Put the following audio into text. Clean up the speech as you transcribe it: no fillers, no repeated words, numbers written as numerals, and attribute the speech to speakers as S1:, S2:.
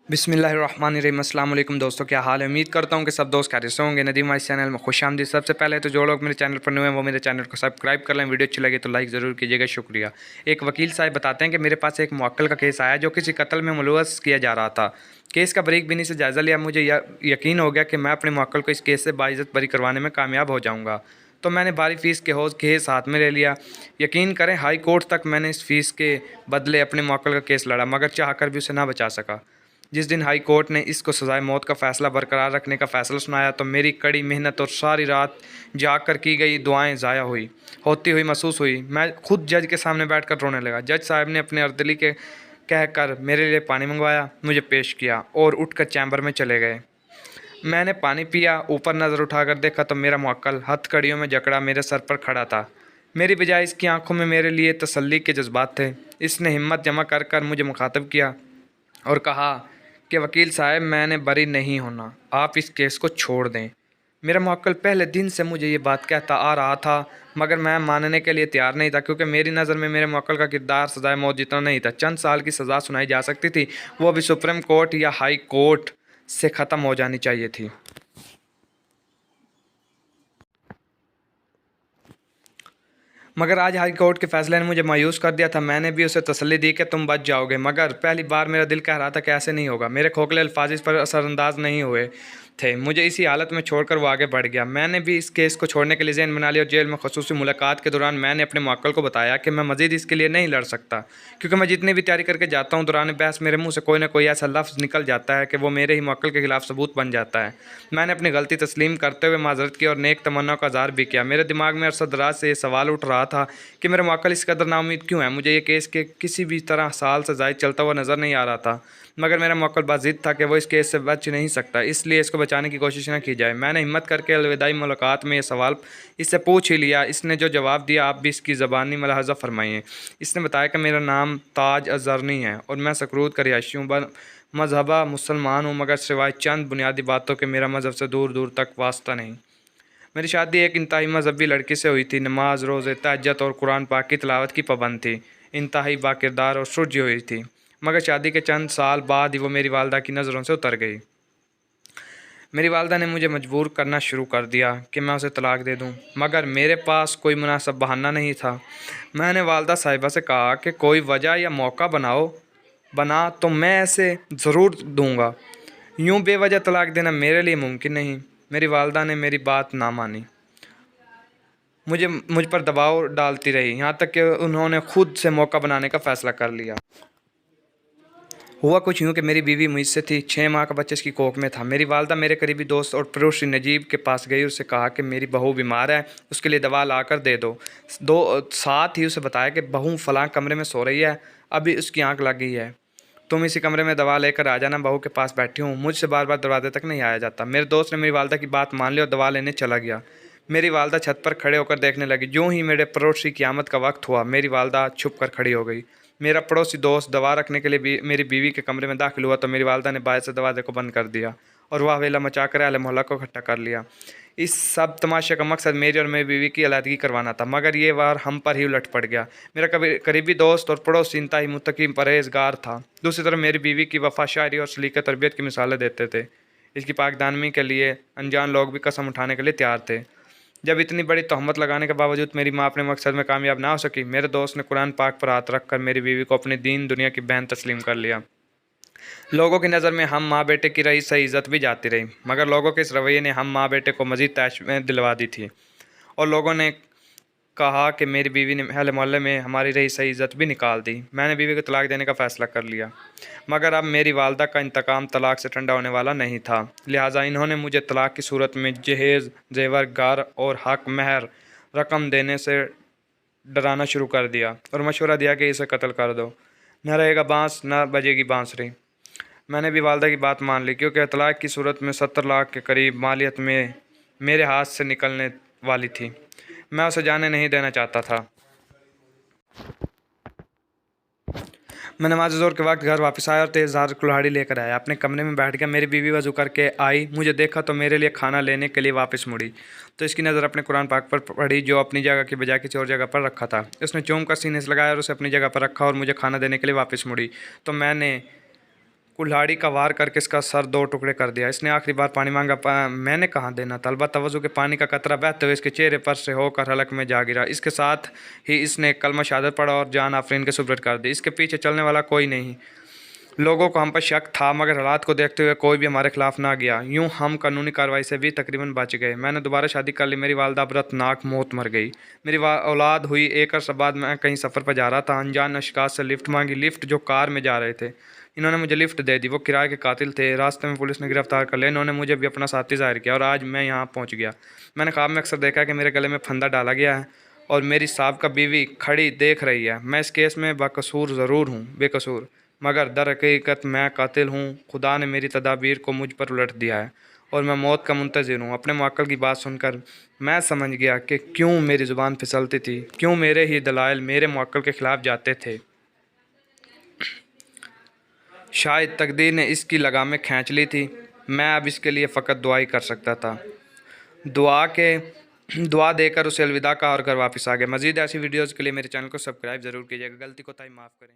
S1: बिस्मिल्लाहिर्रहमानिर्रहीम। अस्सलाम वालेकुम दोस्तों, क्या हाल है। उम्मीद करता हूँ कि सब दोस्त खैरियत से होंगे। नदीम वाइस चैनल में खुशामदीद। सबसे पहले तो जो लोग मेरे चैनल पर न्यू हैं वो मेरे चैनल को सब्सक्राइब कर लें। वीडियो अच्छी लगे तो लाइक ज़रूर कीजिएगा, शुक्रिया। एक वकील साहब बताते हैं कि मेरे पास एक मुवक्किल का केस आया जो किसी कत्ल में मुलव्वस किया जा रहा था। केस का बारीक बीनी से जायज़ा लिया। मुझे यकीन हो गया कि मैं अपने मुवक्किल को इस केस से बाइज़्ज़त बरी करवाने में कामयाब हो जाऊँगा। तो मैंने भारी फ़ीस के हौज़ केस हाथ में ले लिया। यकीन करें, हाई कोर्ट तक मैंने इस फ़ीस के बदले अपने मुवक्किल का केस लड़ा, मगर चाह कर भी उसे ना बचा सका। जिस दिन हाई कोर्ट ने इसको सज़ाए मौत का फ़ैसला बरकरार रखने का फ़ैसला सुनाया तो मेरी कड़ी मेहनत और सारी रात जाग कर की गई दुआएं ज़ाया होती हुई महसूस हुई। मैं खुद जज के सामने बैठकर रोने लगा। जज साहब ने अपने अर्दली के कहकर मेरे लिए पानी मंगवाया, मुझे पेश किया और उठकर चैम्बर में चले गए। मैंने पानी पिया, ऊपर नज़र उठाकर देखा तो मेरा मुवक्किल हथकड़ियों में जकड़ा मेरे सर पर खड़ा था। मेरी बजाय इसकी आंखों में मेरे लिए तसल्ली के जज्बात थे। इसने हिम्मत जमा कर कर मुझे मुखातब किया और कहा कि वकील साहब, मैंने बरी नहीं होना, आप इस केस को छोड़ दें। मेरा मुवक्किल पहले दिन से मुझे ये बात कहता आ रहा था, मगर मैं मानने के लिए तैयार नहीं था, क्योंकि मेरी नज़र में मेरे मुवक्किल का किरदार सज़ाए मौत जितना नहीं था। चंद साल की सज़ा सुनाई जा सकती थी, वो भी सुप्रीम कोर्ट या हाई कोर्ट से ख़त्म हो जानी चाहिए थी। मगर आज हाई कोर्ट के फैसले ने मुझे मायूस कर दिया था। मैंने भी उसे तसल्ली दी कि तुम बच जाओगे, मगर पहली बार मेरा दिल कह रहा था कि ऐसे नहीं होगा। मेरे खोखले अल्फाज इस पर असरअंदाज नहीं हुए थे। मुझे इसी हालत में छोड़कर वो आगे बढ़ गया। मैंने भी इस केस को छोड़ने के लिए ज़हन बना लिया और जेल में खसूसी मुलाकात के दौरान मैंने अपने मुवक्किल को बताया कि मैं मज़ीद इसके लिए नहीं लड़ सकता, क्योंकि मैं जितनी भी तैयारी करके जाता हूँ दौरान बहस मेरे मुँह से कोई ना कोई ऐसा लफ्ज़ निकल जाता है कि वो मेरे ही मुवक्किल के खिलाफ सबूत बन जाता है। मैंने अपनी गलती तस्लीम करते हुए माजरत की और नेक तमन्ना का इज़हार भी किया। मेरे दिमाग में अरसा दराज से ये सवाल उठ रहा था कि मेरा मुवक्किल इस कदर नाउम्मीद क्यों है। मुझे ये केस के किसी भी तरह साल से ज़ायद चलता हुआ नज़र नहीं आ रहा था, मगर मेरा मुवक्किल बाज़िद था कि वो इस केस से बच नहीं सकता, इसलिए इसको बचाने की कोशिश न की जाए। मैंने हिम्मत करके अलविदाई मुलाकात में ये सवाल इससे पूछ ही लिया। इसने जो जवाब दिया आप भी इसकी ज़बानी मुलाहज़ा फरमाइए। इसने बताया कि मेरा नाम ताज अज़रनी है और मैं सकरूद का रिहायशी हूँ। मज़हबा मुसलमान हूँ, मगर सिवाय चंद बुनियादी बातों के मेरा मज़हब से दूर दूर तक वास्ता नहीं। मेरी शादी एक इंतहाई मजहबी लड़की से हुई थी। नमाज, रोज़े, तहज्जुद और कुरान पाक की तिलावत की पाबंद थी। इंतहाई बाकिरदार और सुलझी हुई थी, मगर शादी के चंद साल बाद ही वो मेरी वालदा की नज़रों से उतर गई। मेरी वालदा ने मुझे मजबूर करना शुरू कर दिया कि मैं उसे तलाक दे दूं, मगर मेरे पास कोई मुनासिब बहाना नहीं था। मैंने वालदा साहिबा से कहा कि कोई वजह या मौका बना तो मैं इसे ज़रूर दूंगा। यूं बेवजह तलाक देना मेरे लिए मुमकिन नहीं। मेरी वालदा ने मेरी बात ना मानी, मुझ पर दबाव डालती रही, यहाँ तक कि उन्होंने खुद से मौका बनाने का फ़ैसला कर लिया। हुआ कुछ यूँ कि मेरी बीवी मुझसे थी। 6 माह का बच्चा इसकी कोख में था। मेरी वालदा मेरे करीबी दोस्त और पड़ोसी नजीब के पास गई। उससे कहा कि मेरी बहू बीमार है, उसके लिए दवा ला कर दे दो। साथ ही उसे बताया कि बहू फ़लाँ कमरे में सो रही है, अभी उसकी आँख लग गई है, तुम इसी कमरे में दवा लेकर आ जाना, बहू के पास बैठी हूँ। मुझसे बार बार दरवाजे तक नहीं आया जाता। मेरे दोस्त ने मेरी वालदा की बात मान ली और दवा लेने चला गया। मेरी वालदा छत पर खड़े होकर देखने लगी। यूँ ही मेरे पड़ोसी की आमद का वक्त हुआ, मेरी वालदा छुप कर खड़ी हो गई। मेरा पड़ोसी दोस्त दवा रखने के लिए मेरी बीवी के कमरे में दाखिल हुआ तो मेरी वालदा ने बाहर से दरवाजे को बंद कर दिया और वह वेला मचा कर अहले मोहल्ला को इकट्ठा कर लिया। इस सब तमाशे का मकसद मेरी और मेरी बीवी की अलहदगी करवाना था, मगर ये वार हम पर ही उलट पड़ गया। मेरा करीबी दोस्त और पड़ोसी इंतहाई मुत्तकी परहेजगार था। दूसरी तरफ मेरी बीवी की वफा, शायरी और सलीका तरबियत की मिसालें देते थे। इसकी पाकदानगी के लिए अनजान लोग भी कसम उठाने के लिए तैयार थे। जब इतनी बड़ी तहमत लगाने के बावजूद मेरी माँ अपने मकसद में कामयाब ना हो सकी, मेरे दोस्त ने कुरान पाक पर हाथ रख कर मेरी बीवी को अपनी दीन दुनिया की बहन तस्लीम कर लिया। लोगों की नज़र में हम माँ बेटे की रही सही इज़्ज़त भी जाती रही, मगर लोगों के इस रवैये ने हम माँ बेटे को मज़ीद तैश में दिलवा दी थी और लोगों ने कहा कि मेरी बीवी ने अहले मोहल्ले में हमारी रही सही इज़्ज़त भी निकाल दी। मैंने बीवी को तलाक देने का फ़ैसला कर लिया, मगर अब मेरी वालदा का इंतकाम तलाक से ठंडा होने वाला नहीं था। लिहाजा इन्होंने मुझे तलाक की सूरत में जहेज़, जेवर, घर और हक महर रकम देने से डराना शुरू कर दिया और मशवरा दिया कि इसे कत्ल कर दो, न रहेगा बाँस न बजेगी बाँसुरी। मैंने भी वालदा की बात मान ली, क्योंकि तलाक की सूरत में 70 लाख के करीब मालियत में मेरे हाथ से निकलने वाली थी। मैं उसे जाने नहीं देना चाहता था। मैं नमाज ज़ोर के वक्त घर वापस आया और तेज़ कुल्हाड़ी लेकर आया। अपने कमरे में बैठ गया। मेरी बीवी वज़ू करके आई, मुझे देखा तो मेरे लिए खाना लेने के लिए वापस मुड़ी तो इसकी नज़र अपने कुरान पाक पर पड़ी, जो अपनी जगह की बजाय किसी और जगह पर रखा था। उसने चूम कर सीने से लगाया और उसे अपनी जगह पर रखा और मुझे खाना देने के लिए वापस मुड़ी तो मैंने कुल्हाड़ी का वार करके इसका सर 2 टुकड़े कर दिया। इसने आखिरी बार पानी मांगा, मैंने कहाँ देना था। अलबत्ता वज़ू के पानी का कतरा बहते हुए इसके चेहरे पर से होकर हलक में जा गिरा। इसके साथ ही इसने कलमा शहादत पढ़ा और जान आफरीन के सुपुर्द कर दी। इसके पीछे चलने वाला कोई नहीं। लोगों को हम पर शक था, मगर हालात को देखते हुए कोई भी हमारे खिलाफ ना गया। यूं हम कानूनी कार्रवाई से भी तकरीबन बच गए। मैंने दोबारा शादी कर ली। मेरी वालदा अबरतनाक मौत मर गई। मेरी औलाद हुई। 1 अर्स बाद मैं कहीं सफ़र पर जा रहा था। अनजान अशखास से लिफ्ट मांगी। लिफ्ट जो कार में जा रहे थे, इन्होंने मुझे लिफ्ट दे दी। वो किराए के कातिल थे। रास्ते में पुलिस ने गिरफ्तार कर लिया। इन्होंने मुझे भी अपना साथी जाहिर किया और आज मैं यहाँ पहुँच गया। मैंने ख्वाब में अक्सर देखा कि मेरे गले में फंदा डाला गया है और मेरी साबका बीवी खड़ी देख रही है। मैं इस केस में बाकसूर ज़रूर हूँ, बेकसूर, मगर दर हकीकत मैं कातिल हूँ। खुदा ने मेरी तदाबीर को मुझ पर उलट दिया है और मैं मौत का मुंतज़िर हूँ। अपने मुवक्किल की बात सुनकर मैं समझ गया कि क्यों मेरी ज़ुबान फिसलती थी, क्यों मेरे ही दलाइल मेरे मुवक्किल के ख़िलाफ़ जाते थे। शायद तकदीर ने इसकी लगामें खींच ली थी। मैं अब इसके लिए फ़कत दुआ ही कर सकता था। दुआ देकर उसे अलविदा कहा और घर वापस आ गया। मज़ीद ऐसी वीडियोज़ के लिए मेरे चैनल को सब्सक्राइब ज़रूर कीजिएगा। गलती को ताई माफ़ करें।